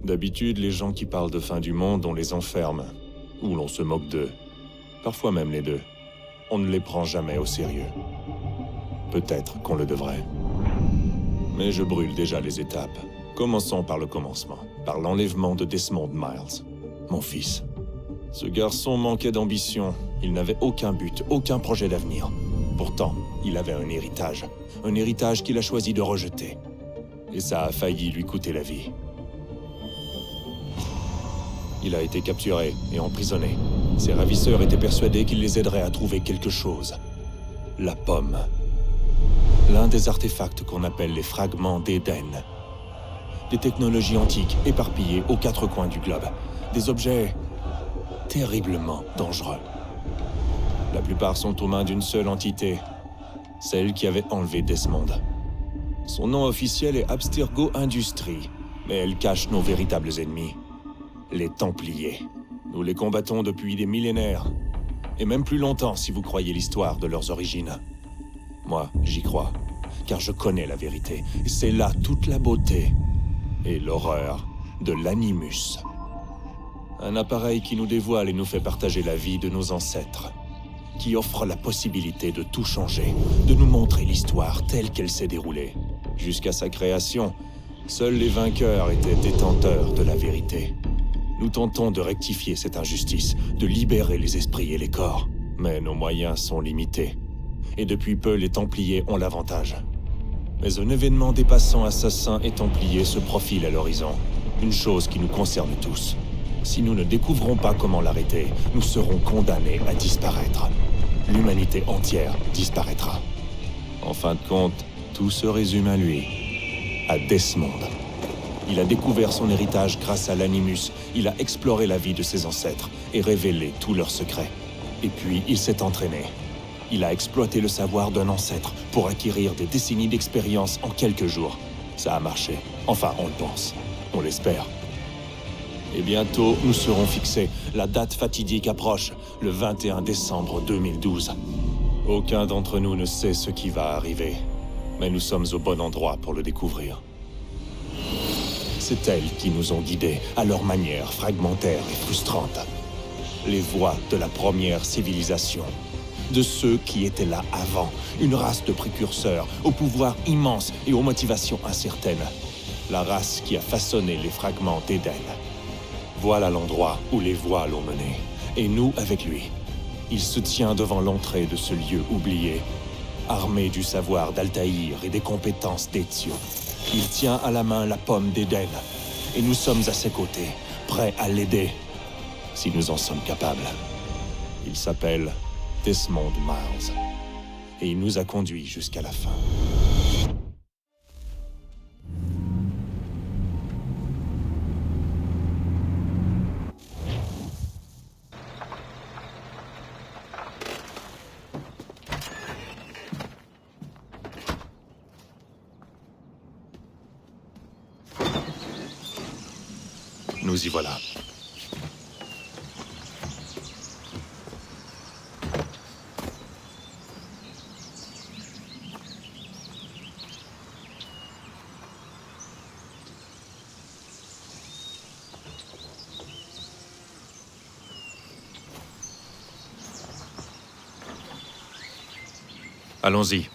D'habitude, les gens qui parlent de fin du monde, on les enferme. Ou l'on se moque d'eux. Parfois même les deux. On ne les prend jamais au sérieux. Peut-être qu'on le devrait. Mais je brûle déjà les étapes. Commençons par le commencement. Par l'enlèvement de Desmond Miles. Mon fils. Ce garçon manquait d'ambition. Il n'avait aucun but, aucun projet d'avenir. Pourtant, il avait un héritage. Un héritage qu'il a choisi de rejeter. Et ça a failli lui coûter la vie. Il a été capturé et emprisonné. Ses ravisseurs étaient persuadés qu'il les aiderait à trouver quelque chose. La pomme. L'un des artefacts qu'on appelle les fragments d'Éden. Des technologies antiques éparpillées aux quatre coins du globe. Des objets terriblement dangereux. La plupart sont aux mains d'une seule entité, celle qui avait enlevé Desmond. Son nom officiel est Abstergo Industries, mais elle cache nos véritables ennemis. Les Templiers. Nous les combattons depuis des millénaires. Et même plus longtemps si vous croyez l'histoire de leurs origines. Moi, j'y crois, car je connais la vérité. Et c'est là toute la beauté et l'horreur de l'Animus. Un appareil qui nous dévoile et nous fait partager la vie de nos ancêtres. Qui offre la possibilité de tout changer, de nous montrer l'histoire telle qu'elle s'est déroulée. Jusqu'à sa création, seuls les vainqueurs étaient détenteurs de la vérité. Nous tentons de rectifier cette injustice, de libérer les esprits et les corps. Mais nos moyens sont limités. Et depuis peu, les Templiers ont l'avantage. Mais un événement dépassant assassins et Templiers se profile à l'horizon. Une chose qui nous concerne tous. Si nous ne découvrons pas comment l'arrêter, nous serons condamnés à disparaître. L'humanité entière disparaîtra. En fin de compte, tout se résume à lui. À Desmond. Il a découvert son héritage grâce à l'Animus. Il a exploré la vie de ses ancêtres et révélé tous leurs secrets. Et puis, il s'est entraîné. Il a exploité le savoir d'un ancêtre pour acquérir des décennies d'expérience en quelques jours. Ça a marché. Enfin, on le pense. On l'espère. Et bientôt, nous serons fixés. La date fatidique approche, le 21 décembre 2012. Aucun d'entre nous ne sait ce qui va arriver. Mais nous sommes au bon endroit pour le découvrir. C'est elles qui nous ont guidés, à leur manière fragmentaire et frustrante. Les voix de la première civilisation. De ceux qui étaient là avant. Une race de précurseurs, au pouvoir immense et aux motivations incertaines. La race qui a façonné les fragments d'Éden. Voilà l'endroit où les voix l'ont mené. Et nous avec lui. Il se tient devant l'entrée de ce lieu oublié. Armé du savoir d'Altaïr et des compétences d'Ezio. Il tient à la main la pomme d'Éden. Et nous sommes à ses côtés, prêts à l'aider. Si nous en sommes capables. Il s'appelle Desmond Miles. Et il nous a conduits jusqu'à la fin. Nous y voilà. Allons-y.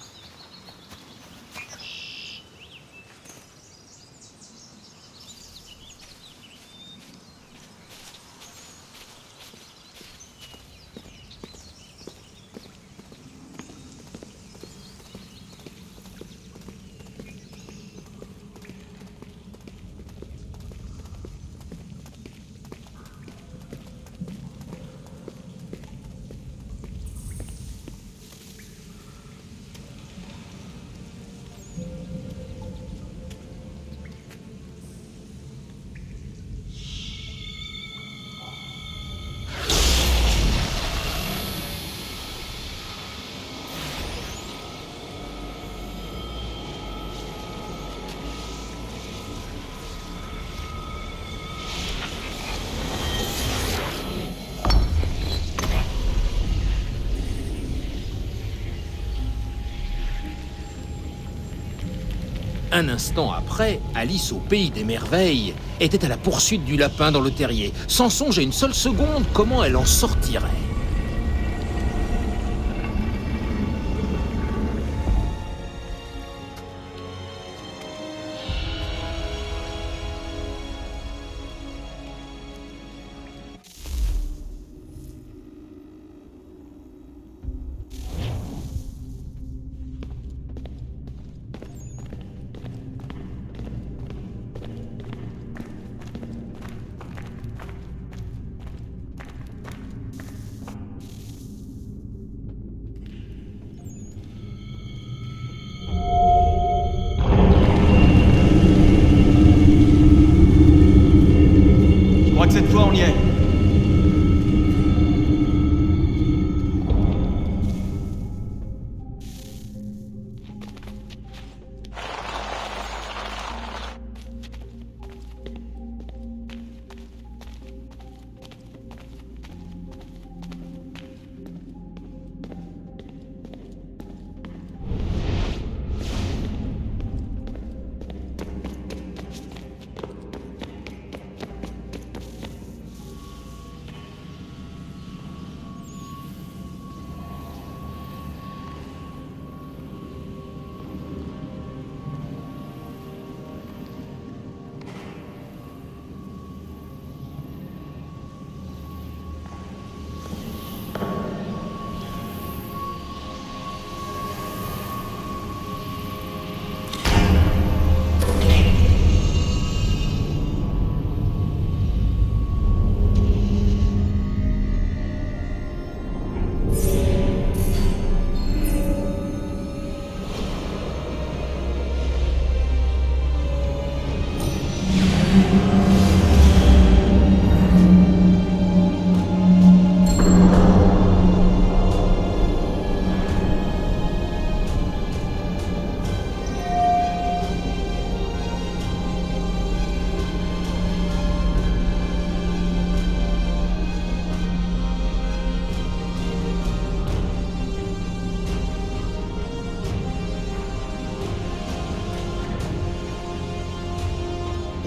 Un instant après, Alice au pays des merveilles était à la poursuite du lapin dans le terrier, sans songer une seule seconde comment elle en sortirait. Je crois que cette fois on y est.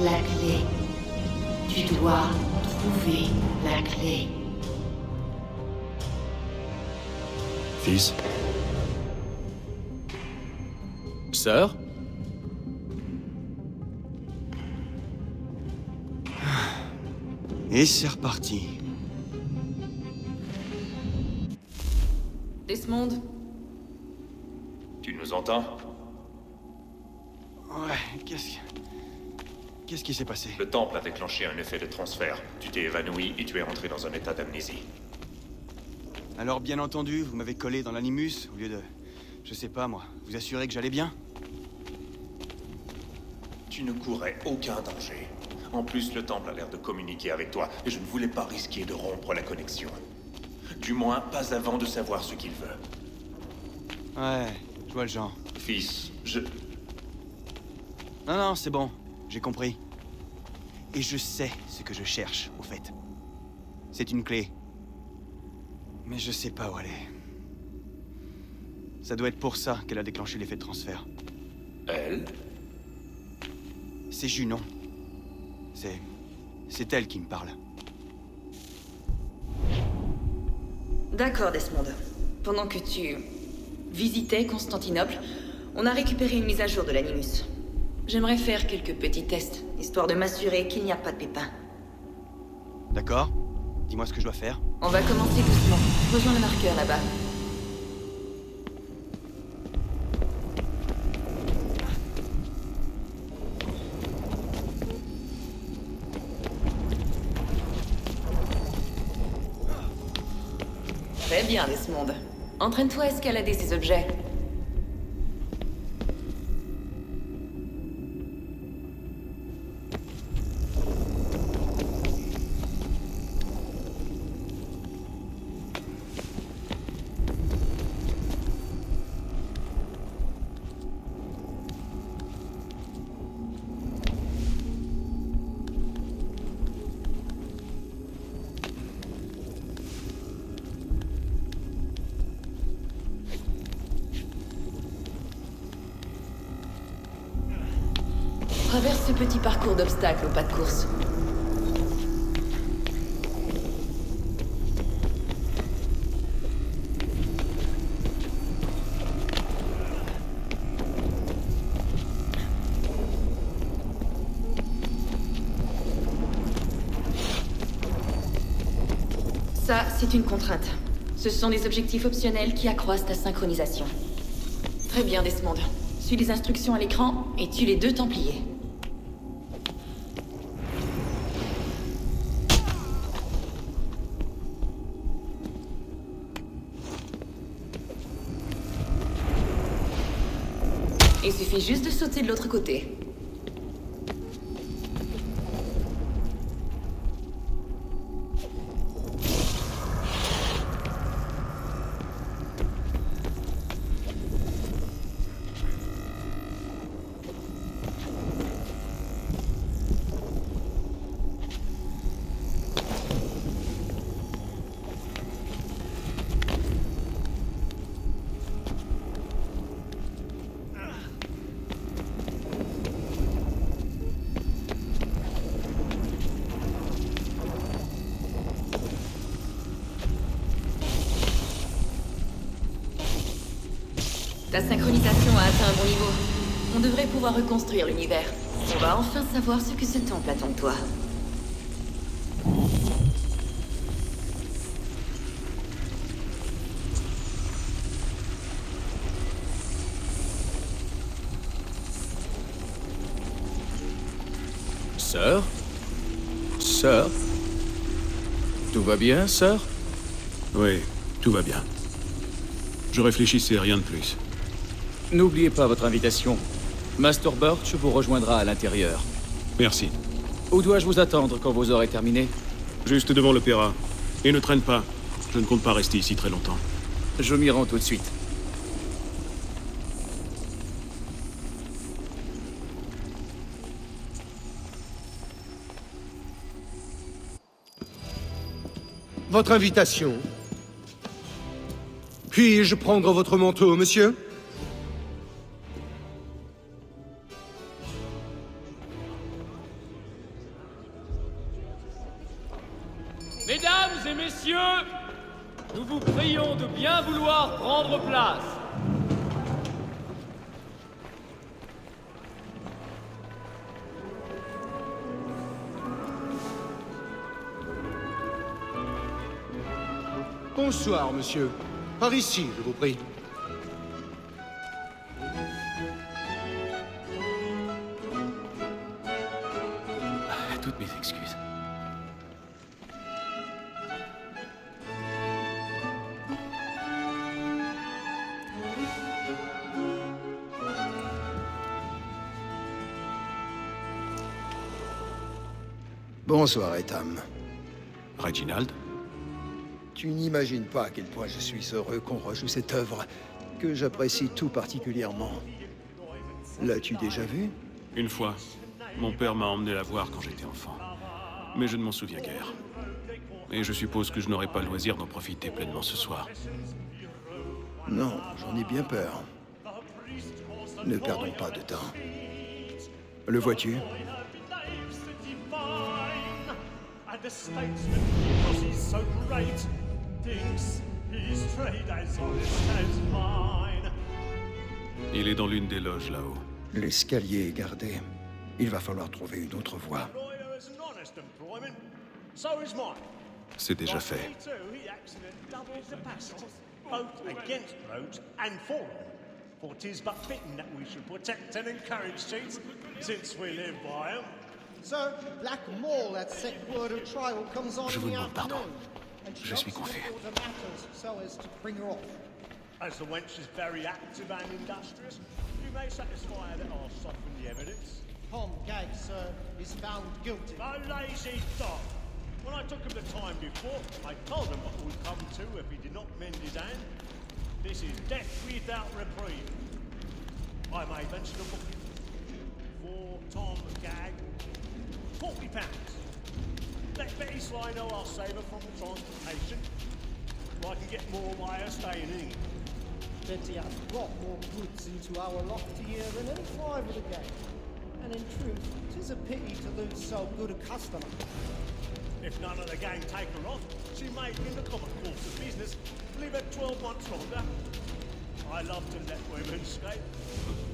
La clé. Tu dois trouver la clé. Fils, Sœur? Et c'est reparti. Desmond, tu nous entends? Ouais, Qu'est-ce qui s'est passé? Le temple a déclenché un effet de transfert. Tu t'es évanoui et tu es rentré dans un état d'amnésie. Alors bien entendu, vous m'avez collé dans l'animus au lieu de... Je sais pas moi, vous assurer que j'allais bien? Tu ne courais aucun danger. En plus, le temple a l'air de communiquer avec toi, et je ne voulais pas risquer de rompre la connexion. Du moins, pas avant de savoir ce qu'il veut. Ouais, je vois le genre. Fils, Non, c'est bon, j'ai compris. Et je sais ce que je cherche, au fait. C'est une clé. Mais je sais pas où elle est. Ça doit être pour ça qu'elle a déclenché l'effet de transfert. Elle? C'est Junon. C'est elle qui me parle. D'accord, Desmond. Pendant que tu visitais Constantinople, on a récupéré une mise à jour de l'Animus. J'aimerais faire quelques petits tests, histoire de m'assurer qu'il n'y a pas de pépins. D'accord? Dis-moi ce que je dois faire. On va commencer doucement. Rejoins le marqueur là-bas. Très bien, Desmond. Entraîne-toi à escalader ces objets. traverse ce petit parcours d'obstacles au pas de course. Ça, c'est une contrainte. Ce sont des objectifs optionnels qui accroissent ta synchronisation. Très bien, Desmond. Suis les instructions à l'écran et tue les 2 Templiers. Il suffit juste de sauter de l'autre côté. Ta synchronisation a atteint un bon niveau. On devrait pouvoir reconstruire l'univers. On va enfin savoir ce que ce temple attend de toi. Sœur? Sœur? Tout va bien, sœur? Oui, tout va bien. Je réfléchissais, rien de plus. N'oubliez pas votre invitation. Master Birch vous rejoindra à l'intérieur. Merci. Où dois-je vous attendre quand vous aurez terminé? Juste devant l'opéra. Et ne traîne pas. Je ne compte pas rester ici très longtemps. Je m'y rends tout de suite. Votre invitation. Puis-je prendre votre manteau, monsieur? Mesdames et messieurs, nous vous prions de bien vouloir prendre place. Bonsoir, monsieur. Par ici, je vous prie. Toutes mes excuses. Bonsoir, Etham. Reginald? Tu n'imagines pas à quel point je suis heureux qu'on rejoue cette œuvre, que j'apprécie tout particulièrement. L'as-tu déjà vue? Une fois. Mon père m'a emmené la voir quand j'étais enfant. Mais je ne m'en souviens guère. Et je suppose que je n'aurai pas le loisir d'en profiter pleinement ce soir. Non, j'en ai bien peur. Ne perdons pas de temps. Le vois-tu? Il est dans l'une des loges là-haut. L'escalier est gardé. Il va falloir trouver une autre voie. C'est déjà fait. For 'tis but fitting that we should protect and encourage cheats, since we live by 'em. Sir, Black Maul at set word of trial comes on. Je vous demande pardon. Je suis confus. As the wench is very active and industrious, we may satisfy her that I'll soften the evidence. Tom Gag, sir, is found guilty. A lazy dog. When I took him the time before, I told him what would come to if he did not mend his hand. This is death without reprieve. I made mention of booking for Tom Gag. £40. Let Betty Sly know I'll save her from the transportation. So I can get more by her staying in. Betty has brought more goods into our loft here than any 5 of the gang. And And in truth, 'tis a pity to lose so good a customer. If none of the gang take her off, she may, in the common course of business, live at 12 months longer. I love to let women skate.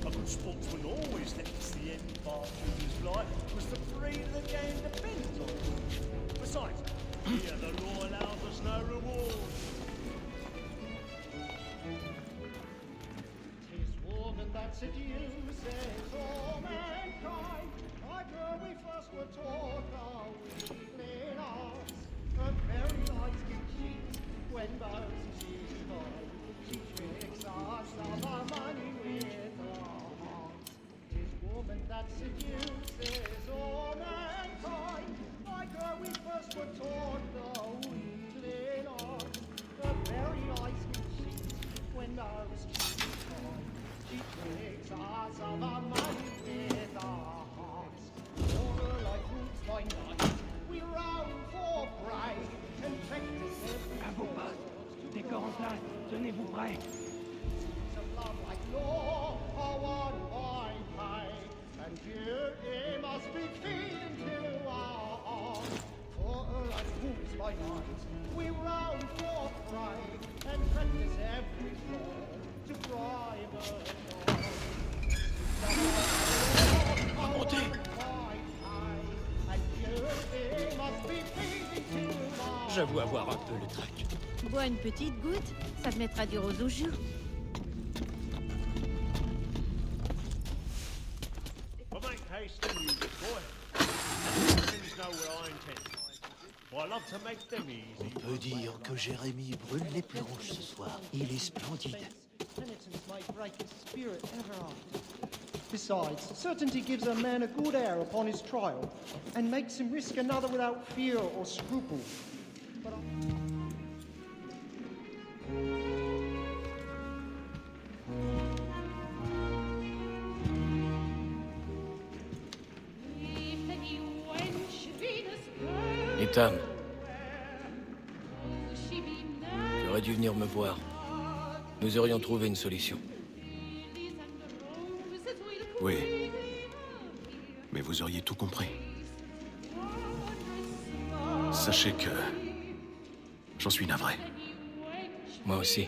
A good sportsman always lets the end part of his life, because the freedom of the game depends on it. Besides, here the law allows us no reward. Tis woman that seduces all mankind. Like her we first were taught our weakling arts. Her very lights can cheat when those she hides. She tricks us of our money with her hearts. Tis woman that seduces all mankind. Like her we first were taught the weakling arts. Her very eyes can cheat when those she hides. She tricks us of our money with our hearts. For her like roots by night, we roam for prey and practice every word. Décor en place, tenez-vous prêts. So love like law are one by pay, and duty must be feeding to our hearts. For her like roots by night, we roam for prey and practice every word to bribe her. J'avoue avoir un peu le trac. Bois une petite goutte, ça te mettra du rose au jus. But make haste and use it, boy. Things know where I intend. For I love to make them easy. On peut dire que Jérémy brûle les planches ce soir. Il est splendide. Penitence may break his spirit ever after. Besides, certainty gives a man a good air upon his trial, and makes him risk another without fear or scruple. But Ethan. Tu aurais dû venir me voir. Nous aurions trouvé une solution. Oui. Mais vous auriez tout compris. Sachez que... j'en suis navré. Moi aussi.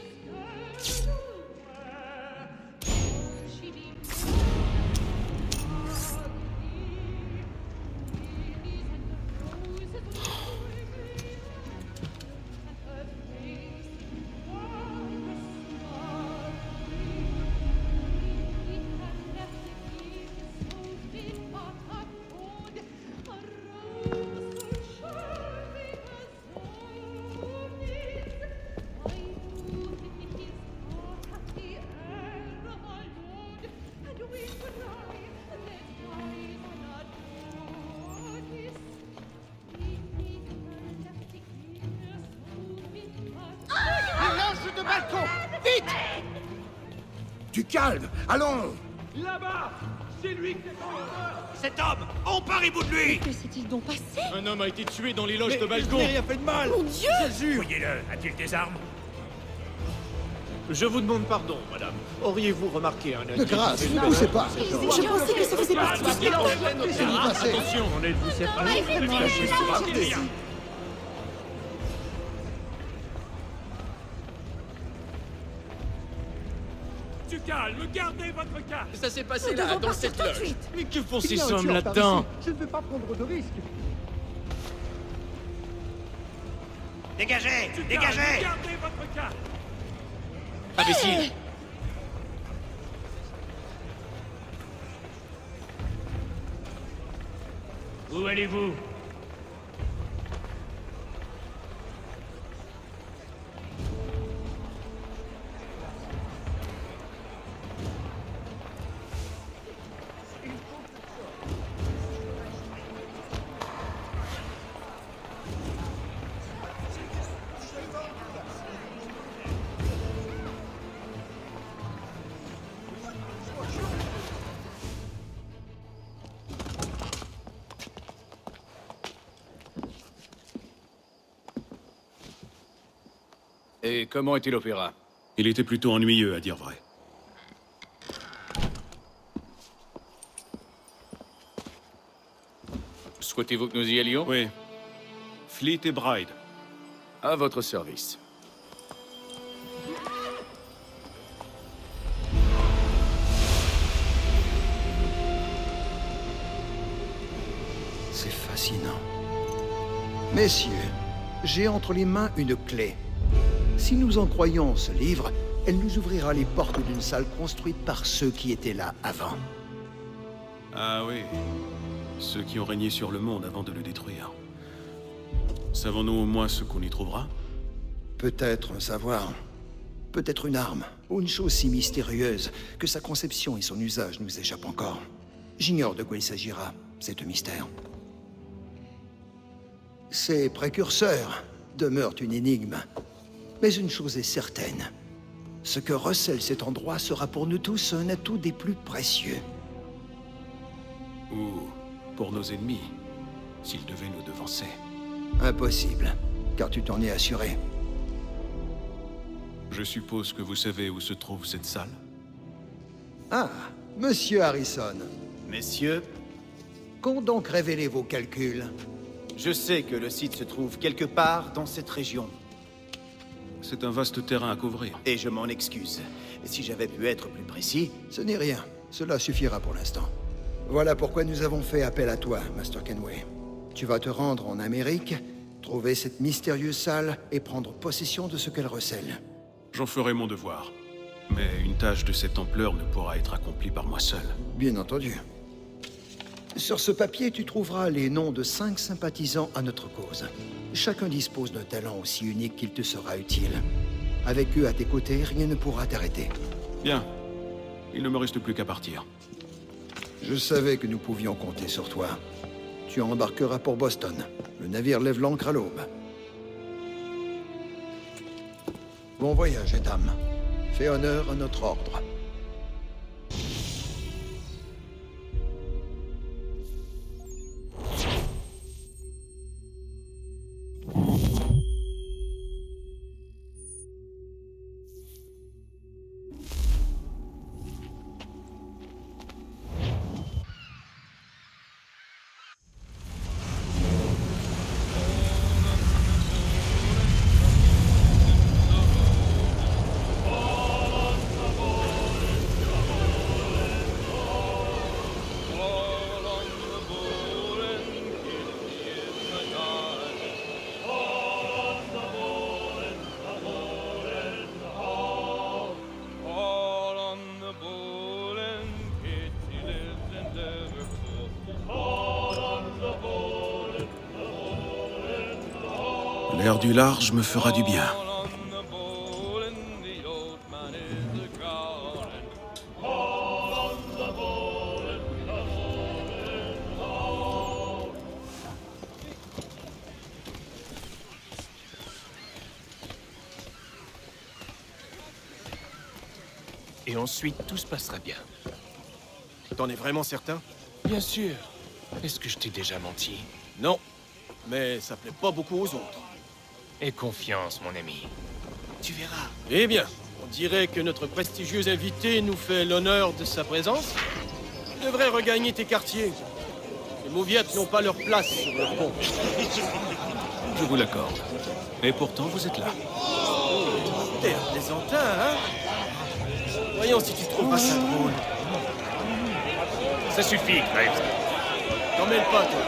de balcon! Vite! Du calme! Allons! Là-bas! C'est lui qui est en hauteur! Cet homme! Emparez-vous de lui! Que s'est-il donc passé? Un homme a été tué dans les loges de balcon! Je n'ai rien fait de mal! Mon Dieu! Je le jure! Voyez-le, a-t-il des armes? Je vous demande pardon, madame. Auriez-vous remarqué un De grâce, ne poussez pas! Je pensais que ça faisait partie du plan. Laissez-nous passer! Attention, en êtes-vous certain? Du calme, gardez votre calme! Ça s'est passé là, dans cette loge. Mais que font ces Il y a un sommes tueur par là-dedans? ici. Je ne veux pas prendre de risques. Dégagez! Du Dégagez! calme, gardez votre calme! Imbécile! Où allez-vous? Et comment était l'opéra? Il était plutôt ennuyeux, à dire vrai. Souhaitez-vous que nous y allions? Oui. Fleet et Bride. À votre service. C'est fascinant. Messieurs, j'ai entre les mains une clé. Si nous en croyons ce livre, elle nous ouvrira les portes d'une salle construite par ceux qui étaient là avant. Ah oui. Ceux qui ont régné sur le monde avant de le détruire. Savons-nous au moins ce qu'on y trouvera? Peut-être un savoir, peut-être une arme, ou une chose si mystérieuse que sa conception et son usage nous échappent encore. J'ignore de quoi il s'agira, c'est un mystère. Ces précurseurs demeurent une énigme. Mais une chose est certaine. Ce que recèle cet endroit sera pour nous tous un atout des plus précieux. Ou pour nos ennemis, s'ils devaient nous devancer. Impossible, car tu t'en es assuré. Je suppose que vous savez où se trouve cette salle? Ah, Monsieur Harrison. Messieurs, Qu'ont donc révélé vos calculs? je sais que le site se trouve quelque part dans cette région. C'est un vaste terrain à couvrir. Et je m'en excuse. Si j'avais pu être plus précis... Ce n'est rien. Cela suffira pour l'instant. Voilà pourquoi nous avons fait appel à toi, Master Kenway. Tu vas te rendre en Amérique, trouver cette mystérieuse salle et prendre possession de ce qu'elle recèle. J'en ferai mon devoir. Mais une tâche de cette ampleur ne pourra être accomplie par moi seul. Bien entendu. Sur ce papier, tu trouveras les noms de 5 sympathisants à notre cause. Chacun dispose d'un talent aussi unique qu'il te sera utile. Avec eux à tes côtés, rien ne pourra t'arrêter. Bien. Il ne me reste plus qu'à partir. Je savais que nous pouvions compter sur toi. Tu embarqueras pour Boston. Le navire lève l'ancre à l'aube. Bon voyage, dames. Fais honneur à notre ordre. L'air du large me fera du bien. Et ensuite, tout se passera bien. T'en es vraiment certain? Bien sûr. Est-ce que je t'ai déjà menti? Non. Mais ça plaît pas beaucoup aux autres. Aie confiance, mon ami. Tu verras. Eh bien, on dirait que notre prestigieux invité nous fait l'honneur de sa présence. Tu devrais regagner tes quartiers. Les mauviettes n'ont pas leur place sur le pont. Je vous l'accorde. Et pourtant, vous êtes là. T'es un plaisantin, hein? Voyons si tu trouves pas ça drôle. Ça suffit, Graves. T'en mêle pas, toi.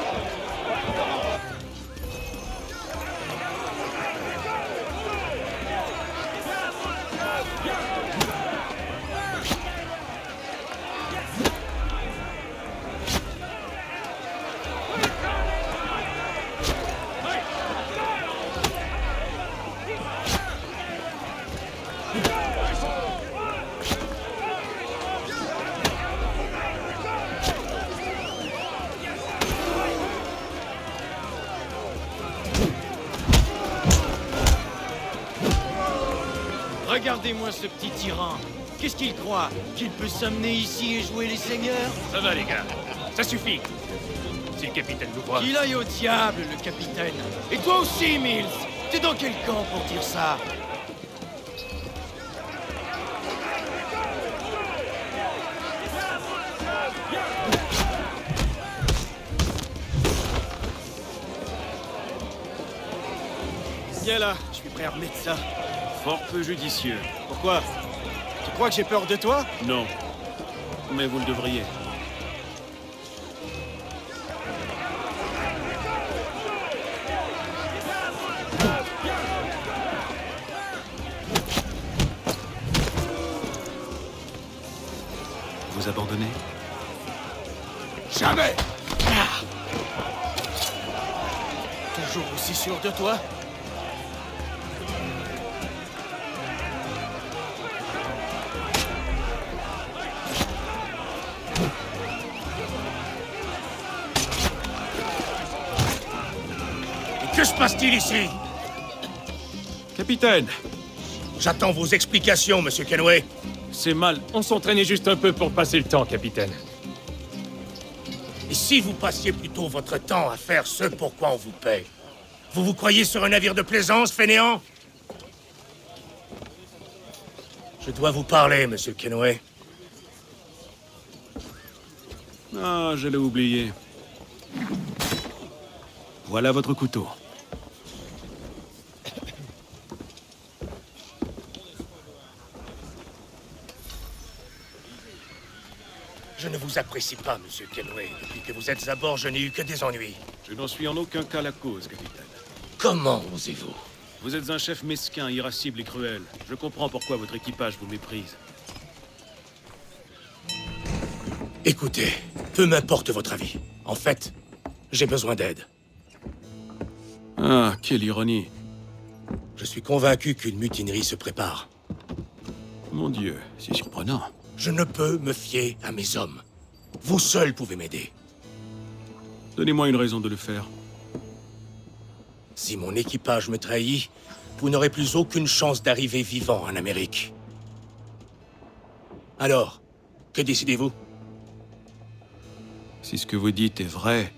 Regardez-moi ce petit tyran. Qu'est-ce qu'il croit? Qu'il peut s'amener ici et jouer les seigneurs? Ça va, les gars. Ça suffit. Si le capitaine nous voit... Qu'il aille au diable, le capitaine. Et toi aussi, Mills. T'es dans quel camp pour dire ça? Viens là, je suis prêt à remettre ça. Fort peu judicieux. Pourquoi? Tu crois que j'ai peur de toi? Non. Mais vous le devriez. Vous abandonnez? Jamais! Toujours aussi sûr de toi? Que se passe-t-il ici? Capitaine! J'attends vos explications, monsieur Kenway. C'est mal. On s'entraînait juste un peu pour passer le temps, capitaine. Et si vous passiez plutôt votre temps à faire ce pour quoi on vous paye? Vous vous croyez sur un navire de plaisance, fainéant? Je dois vous parler, monsieur Kenway. Ah, je l'ai oublié. Voilà votre couteau. Je ne vous apprécie pas, monsieur Kenway. Depuis que vous êtes à bord, je n'ai eu que des ennuis. Je n'en suis en aucun cas la cause, capitaine. Comment osez-vous? Vous êtes un chef mesquin, irascible et cruel. Je comprends pourquoi votre équipage vous méprise. Écoutez, peu m'importe votre avis. En fait, j'ai besoin d'aide. Ah, quelle ironie. Je suis convaincu qu'une mutinerie se prépare. Mon Dieu, c'est surprenant. Je ne peux me fier à mes hommes. Vous seuls pouvez m'aider. Donnez-moi une raison de le faire. Si mon équipage me trahit, vous n'aurez plus aucune chance d'arriver vivant en Amérique. Alors, que décidez-vous? Si ce que vous dites est vrai,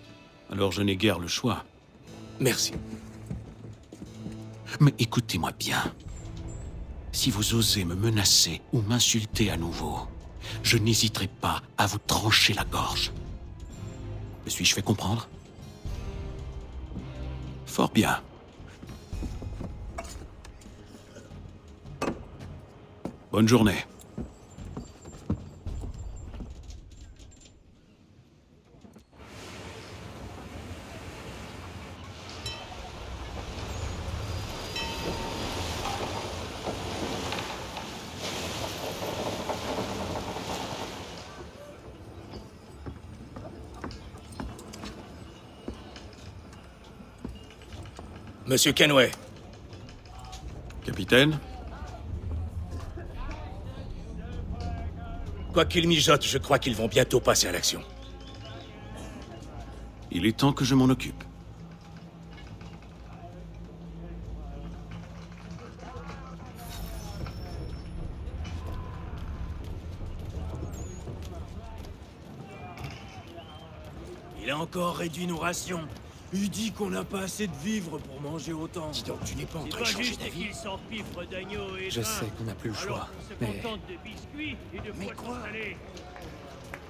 alors je n'ai guère le choix. Merci. Mais écoutez-moi bien. Si vous osez me menacer ou m'insulter à nouveau, je n'hésiterai pas à vous trancher la gorge. Me suis-je fait comprendre? Fort bien. Bonne journée. Monsieur Kenway. Capitaine? Quoi qu'ils mijotent, je crois qu'ils vont bientôt passer à l'action. Il est temps que je m'en occupe. Il a encore réduit nos rations. Il dit qu'on n'a pas assez de vivres pour manger autant. Dis donc, tu n'es pas en train de C'est pas changer juste d'avis? qu'ils s'empiffrent d'agneaux et Je de vin, sais qu'on n'a plus le choix, alors qu'on se mais... contente de biscuits et de poissons salés.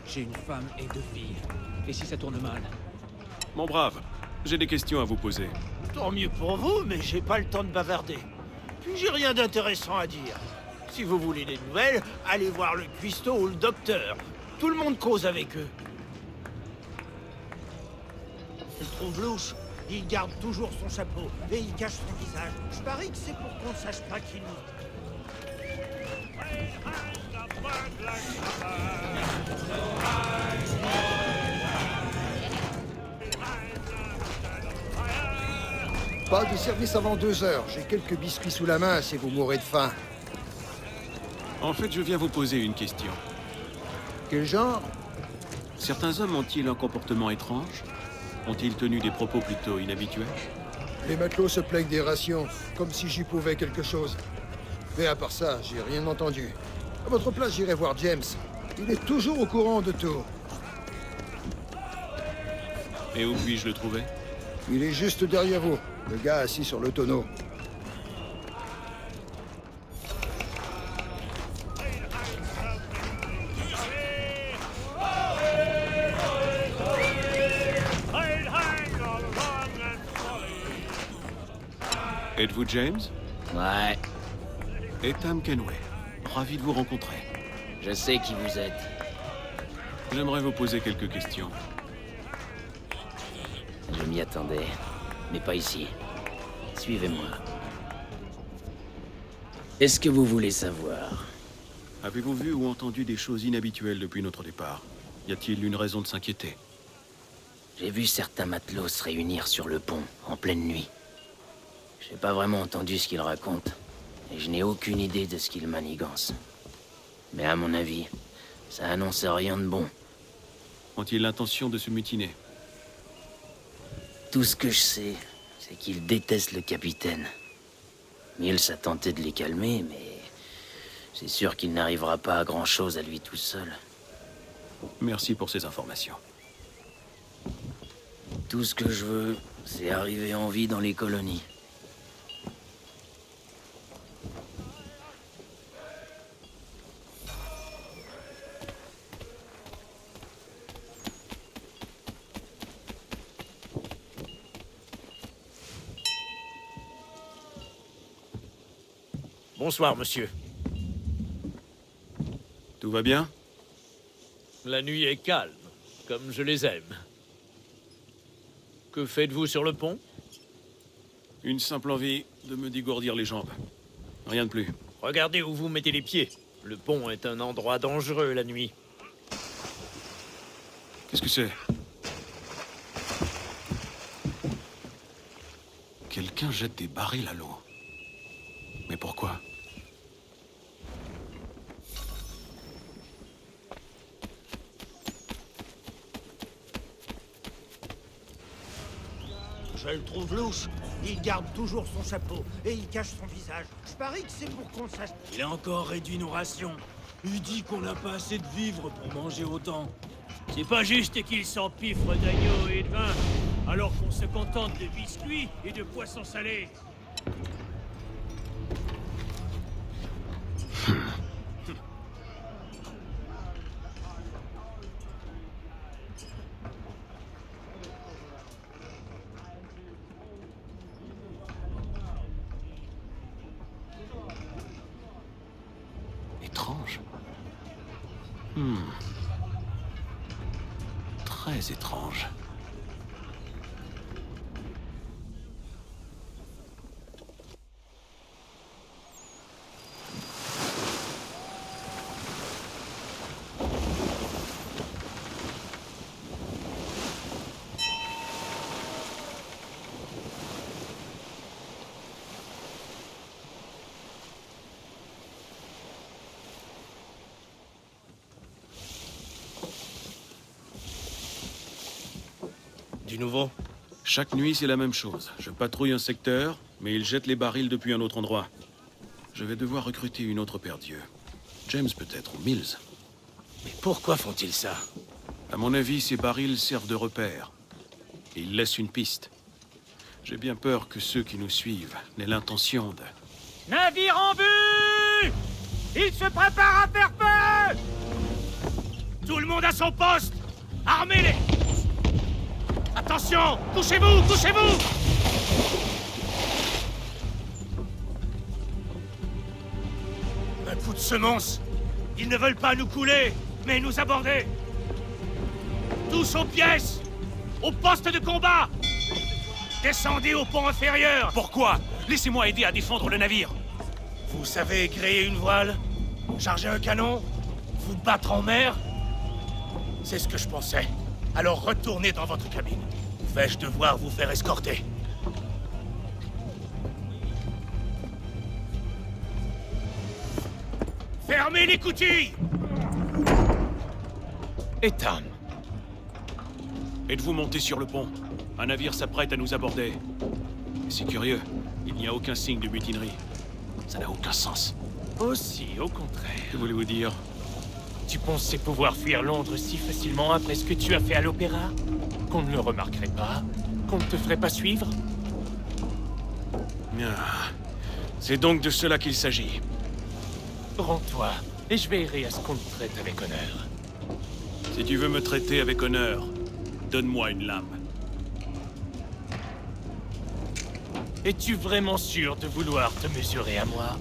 J'ai une femme et 2 filles. Et si ça tourne mal? Mon brave, j'ai des questions à vous poser. Tant mieux pour vous, mais j'ai pas le temps de bavarder. Puis j'ai rien d'intéressant à dire. Si vous voulez des nouvelles, allez voir le cuistot ou le docteur. Tout le monde cause avec eux. Je le trouve louche. Il garde toujours son chapeau et il cache son visage. Je parie que c'est pour qu'on ne sache pas qui nous... Pas de service avant 2 heures. J'ai quelques biscuits sous la main si vous mourrez de faim. En fait, je viens vous poser une question. Quel genre? Certains hommes ont-ils un comportement étrange? Ont-ils tenu des propos plutôt inhabituels? Les matelots se plaignent des rations, comme si j'y pouvais quelque chose. Mais à part ça, j'ai rien entendu. À votre place, j'irai voir James. Il est toujours au courant de tout. Et où puis-je le trouver? Il est juste derrière vous, le gars assis sur le tonneau. Êtes-vous James? Ouais. Ethan Kenway. Ravi de vous rencontrer. Je sais qui vous êtes. J'aimerais vous poser quelques questions. Je m'y attendais, mais pas ici. Suivez-moi. Qu'est-ce que vous voulez savoir? Avez-vous vu ou entendu des choses inhabituelles depuis notre départ? Y a-t-il une raison de s'inquiéter? J'ai vu certains matelots se réunir sur le pont, en pleine nuit. J'ai pas vraiment entendu ce qu'ils racontent, et je n'ai aucune idée de ce qu'ils manigancent. Mais à mon avis, ça annonce rien de bon. Ont-ils l'intention de se mutiner? Tout ce que je sais, c'est qu'ils détestent le capitaine. Mills a tenté de les calmer, mais c'est sûr qu'il n'arrivera pas à grand-chose à lui tout seul. Merci pour ces informations. Tout ce que je veux, c'est arriver en vie dans les colonies. Bonsoir, monsieur. Tout va bien? La nuit est calme, comme je les aime. Que faites-vous sur le pont? Une simple envie de me dégourdir les jambes. Rien de plus. Regardez où vous mettez les pieds. Le pont est un endroit dangereux la nuit. Qu'est-ce que c'est? Quelqu'un jette des barils à l'eau. Mais pourquoi? Je le trouve louche. Il garde toujours son chapeau et il cache son visage. Je parie que c'est pour qu'on sache. Il a encore réduit nos rations. Il dit qu'on n'a pas assez de vivres pour manger autant. C'est pas juste qu'il s'empiffre d'agneau et de vin, alors qu'on se contente de biscuits et de poissons salés. Étrange. Très étrange. Du nouveau? Chaque nuit, c'est la même chose. Je patrouille un secteur, mais ils jettent les barils depuis un autre endroit. Je vais devoir recruter une autre paire d'yeux. James peut-être, ou Mills. Mais pourquoi font-ils ça? À mon avis, ces barils servent de repère. Et ils laissent une piste. J'ai bien peur que ceux qui nous suivent n'aient l'intention de... Navire en vue! Il se prépare à faire feu! Tout le monde à son poste! Armez-les! Attention! Couchez-vous! Couchez-vous! Un coup de semonce! Ils ne veulent pas nous couler, mais nous aborder! Tous aux pièces! Au poste de combat! Descendez au pont inférieur! Pourquoi? Laissez-moi aider à défendre le navire. Vous savez créer une voile? Charger un canon? Vous battre en mer? C'est ce que je pensais. Alors retournez dans votre cabine. Vais-je devoir vous faire escorter? Fermez les coutilles! Ethan. Êtes-vous monté sur le pont? Un navire s'apprête à nous aborder. C'est curieux. Il n'y a aucun signe de mutinerie. Ça n'a aucun sens. Aussi, au contraire. Que voulez-vous dire? Tu pensais pouvoir fuir Londres si facilement après ce que tu as fait à l'opéra? Qu'on ne le remarquerait pas? Qu'on ne te ferait pas suivre? Ah, c'est donc de cela qu'il s'agit. Rends-toi, et je veillerai à ce qu'on te traite avec honneur. Si tu veux me traiter avec honneur, donne-moi une lame. Es-tu vraiment sûr de vouloir te mesurer à moi?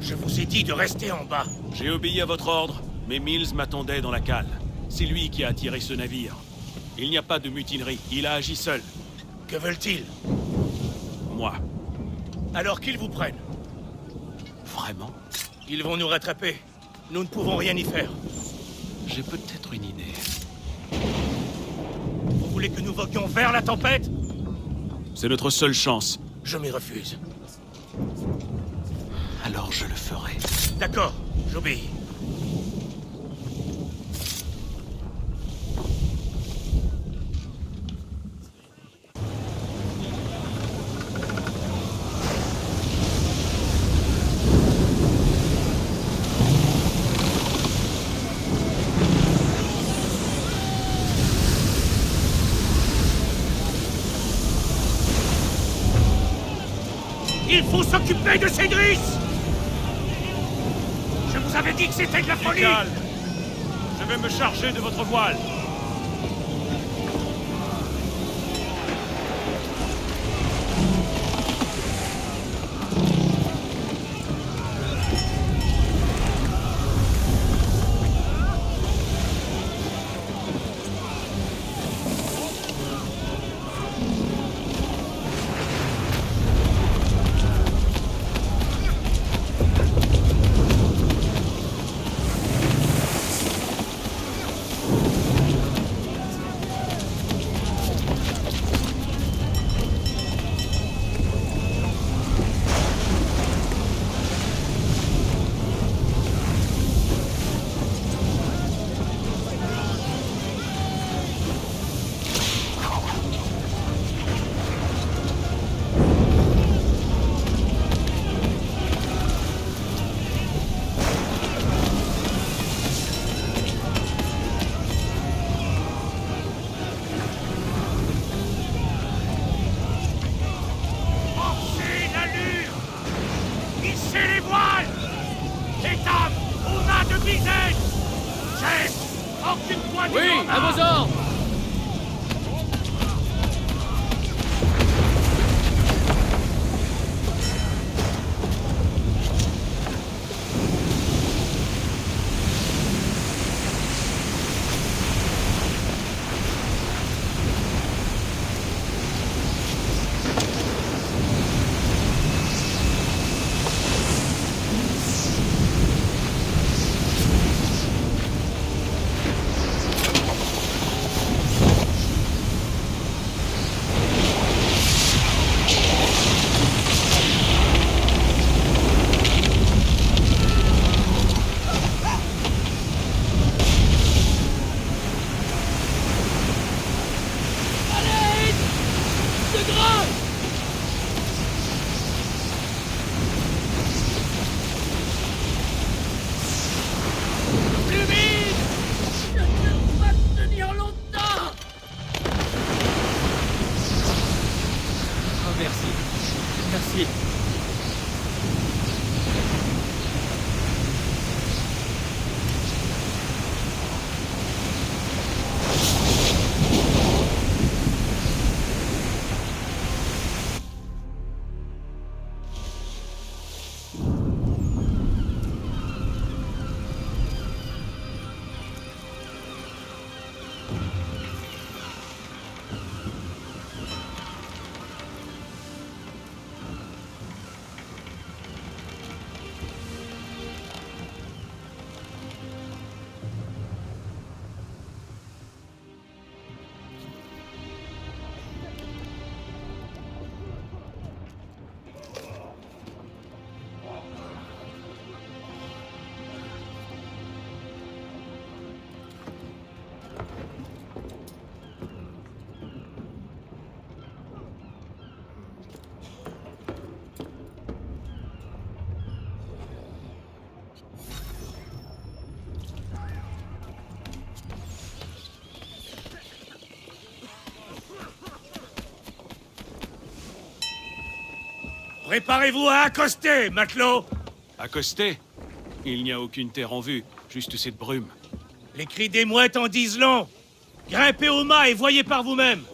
Je vous ai dit de rester en bas. J'ai obéi à votre ordre, mais Mills m'attendait dans la cale. C'est lui qui a attiré ce navire. Il n'y a pas de mutinerie, il a agi seul. Que veulent-ils? Moi. Alors qu'ils vous prennent. Vraiment? Ils vont nous rattraper. Nous ne pouvons rien y faire. J'ai peut-être une idée. Vous voulez que nous voguions vers la tempête? C'est notre seule chance. Je m'y refuse. Alors je le ferai. D'accord, j'obéis. Il faut s'occuper de Cédris! Je vous avais dit que c'était de la folie! Calme. Je vais me charger de votre voile. Oui, à vos ordres! Préparez-vous à accoster, matelot! Accoster? Il n'y a aucune terre en vue, juste cette brume. Les cris des mouettes en disent long. Grimpez au mât et voyez par vous-même.